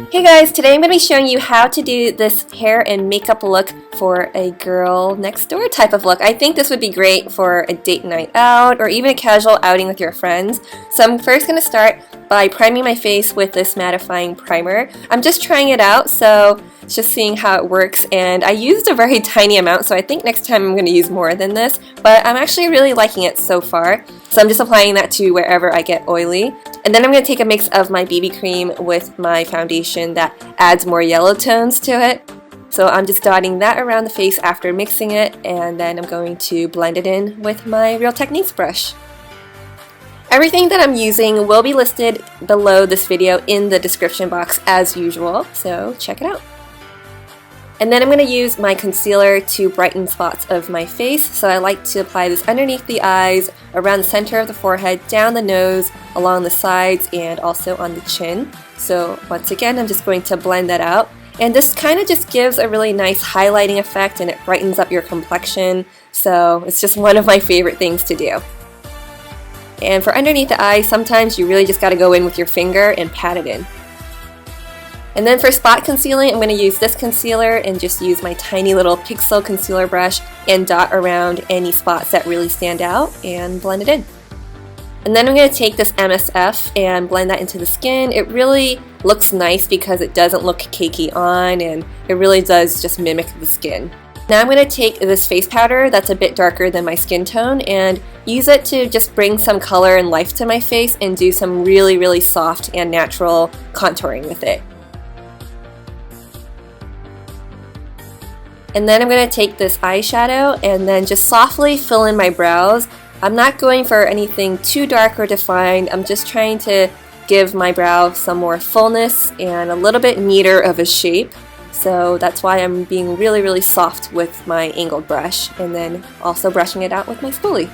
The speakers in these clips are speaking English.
Hey guys, today I'm going to be showing you how to do this hair and makeup look for a girl next door type of look. I think this would be great for a date night out or even a casual outing with your friends. So I'm first going to start by priming my face with this mattifying primer. I'm just trying it out, so just seeing how it works, and I used a very tiny amount, so I think next time I'm going to use more than this, but I'm actually really liking it so far. So I'm just applying that to wherever I get oily. And then I'm going to take a mix of my BB cream with my foundation that adds more yellow tones to it. So I'm just dotting that around the face after mixing it, and then I'm going to blend it in with my Real Techniques brush. Everything that I'm using will be listed below this video in the description box as usual, so check it out. And then I'm going to use my concealer to brighten spots of my face. So I like to apply this underneath the eyes, around the center of the forehead, down the nose, along the sides, and also on the chin. So once again, I'm just going to blend that out. And this kind of just gives a really nice highlighting effect, and it brightens up your complexion. So it's just one of my favorite things to do. And for underneath the eye, sometimes you really just got to go in with your finger and pat it in. And then for spot concealing, I'm going to use this concealer and just use my tiny little pixel concealer brush and dot around any spots that really stand out and blend it in. And then I'm going to take this MSF and blend that into the skin. It really looks nice because it doesn't look cakey on, and it really does just mimic the skin. Now I'm going to take this face powder that's a bit darker than my skin tone and use it to just bring some color and life to my face and do some really soft and natural contouring with it. And then I'm going to take this eyeshadow and then just softly fill in my brows. I'm not going for anything too dark or defined. I'm just trying to give my brow some more fullness and a little bit neater of a shape. So that's why I'm being really soft with my angled brush, and then also brushing it out with my spoolie.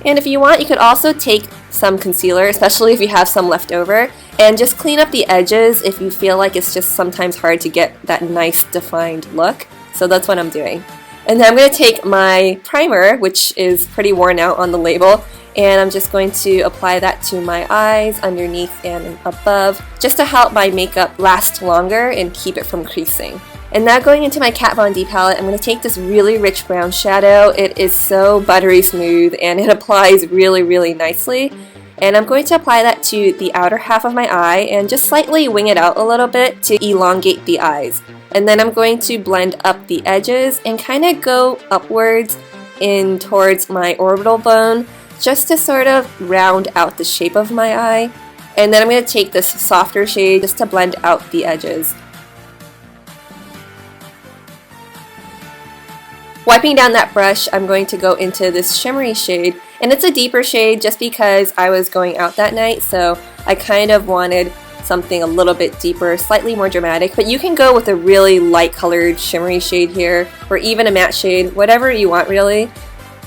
And if you want, you could also take some concealer, especially if you have some left over, and just clean up the edges if you feel like it's just sometimes hard to get that nice defined look. So that's what I'm doing. And then I'm going to take my primer, which is pretty worn out on the label, and I'm just going to apply that to my eyes, underneath and above, just to help my makeup last longer and keep it from creasing. And now going into my Kat Von D palette, I'm going to take this really rich brown shadow. It is so buttery smooth and it applies really nicely. And I'm going to apply that to the outer half of my eye and just slightly wing it out a little bit to elongate the eyes. And then I'm going to blend up the edges and kind of go upwards in towards my orbital bone just to sort of round out the shape of my eye. And then I'm going to take this softer shade just to blend out the edges. Wiping down that brush, I'm going to go into this shimmery shade, and it's a deeper shade just because I was going out that night, so I kind of wanted something a little bit deeper, slightly more dramatic, but you can go with a really light colored shimmery shade here, or even a matte shade, whatever you want really.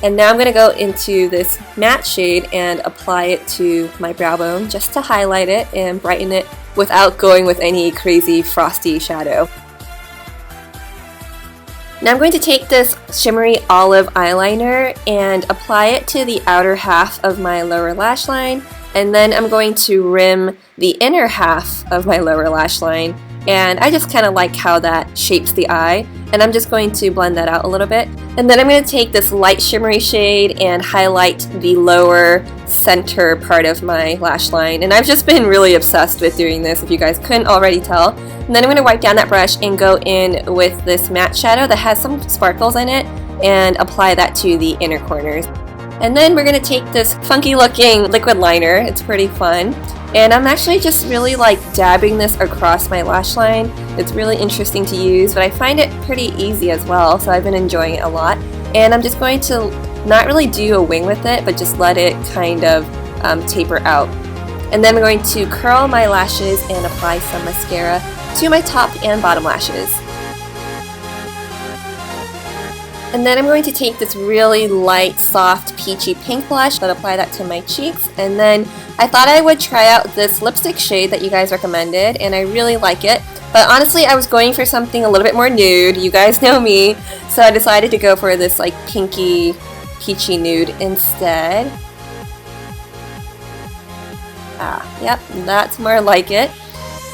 And now I'm going to go into this matte shade and apply it to my brow bone just to highlight it and brighten it without going with any crazy frosty shadow. Now I'm going to take this shimmery olive eyeliner and apply it to the outer half of my lower lash line, and then I'm going to rim the inner half of my lower lash line, and I just kind of like how that shapes the eye, and I'm just going to blend that out a little bit. And then I'm going to take this light shimmery shade and highlight the lower center part of my lash line, and I've just been really obsessed with doing this if you guys couldn't already tell. And then I'm going to wipe down that brush and go in with this matte shadow that has some sparkles in it and apply that to the inner corners. And then we're going to take this funky looking liquid liner, it's pretty fun, and I'm actually just really like dabbing this across my lash line. It's really interesting to use, but I find it pretty easy as well, so I've been enjoying it a lot. And I'm just going to not really do a wing with it, but just let it kind of taper out. And then I'm going to curl my lashes and apply some mascara to my top and bottom lashes. And then I'm going to take this really light, soft, peachy pink blush and apply that to my cheeks. And then I thought I would try out this lipstick shade that you guys recommended, and I really like it. But honestly, I was going for something a little bit more nude. You guys know me. So I decided to go for this like pinky, peachy nude instead. Yep, that's more like it.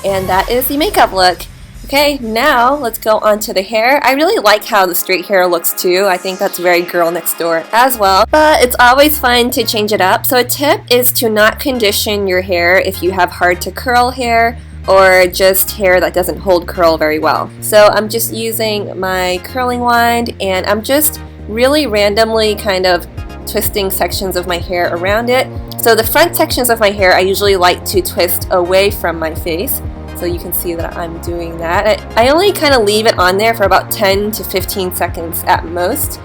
And that is the makeup look. Okay, now let's go on to the hair. I really like how the straight hair looks too. I think that's very girl next door as well. But it's always fun to change it up. So a tip is to not condition your hair if you have hard to curl hair or just hair that doesn't hold curl very well. So I'm just using my curling wand and I'm just really randomly kind of twisting sections of my hair around it. So the front sections of my hair I usually like to twist away from my face. So you can see that I'm doing that. I only kind of leave it on there for about 10 to 15 seconds at most.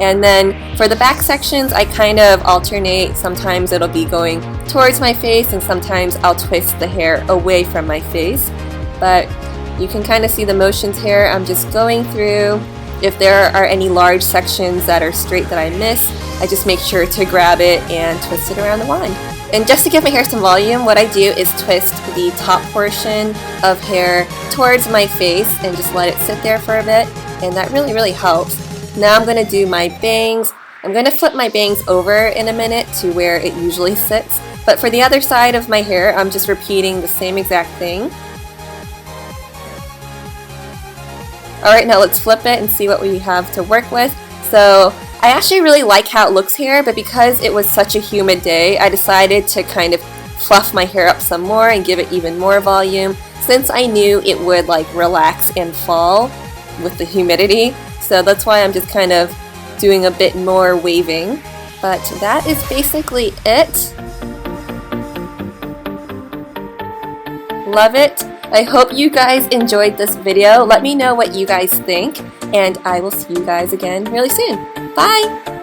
And then for the back sections, I kind of alternate. Sometimes it'll be going towards my face and sometimes I'll twist the hair away from my face. But you can kind of see the motions here. I'm just going through. If there are any large sections that are straight that I miss, I just make sure to grab it and twist it around the wand. And just to give my hair some volume, what I do is twist the top portion of hair towards my face and just let it sit there for a bit, and that really helps. Now I'm going to do my bangs. I'm going to flip my bangs over in a minute to where it usually sits, but for the other side of my hair, I'm just repeating the same exact thing. Alright, now let's flip it and see what we have to work with. So I actually really like how it looks here, but because it was such a humid day, I decided to kind of fluff my hair up some more and give it even more volume since I knew it would like relax and fall with the humidity. So that's why I'm just kind of doing a bit more waving. But that is basically it. Love it. I hope you guys enjoyed this video. Let me know what you guys think, and I will see you guys again really soon. Bye!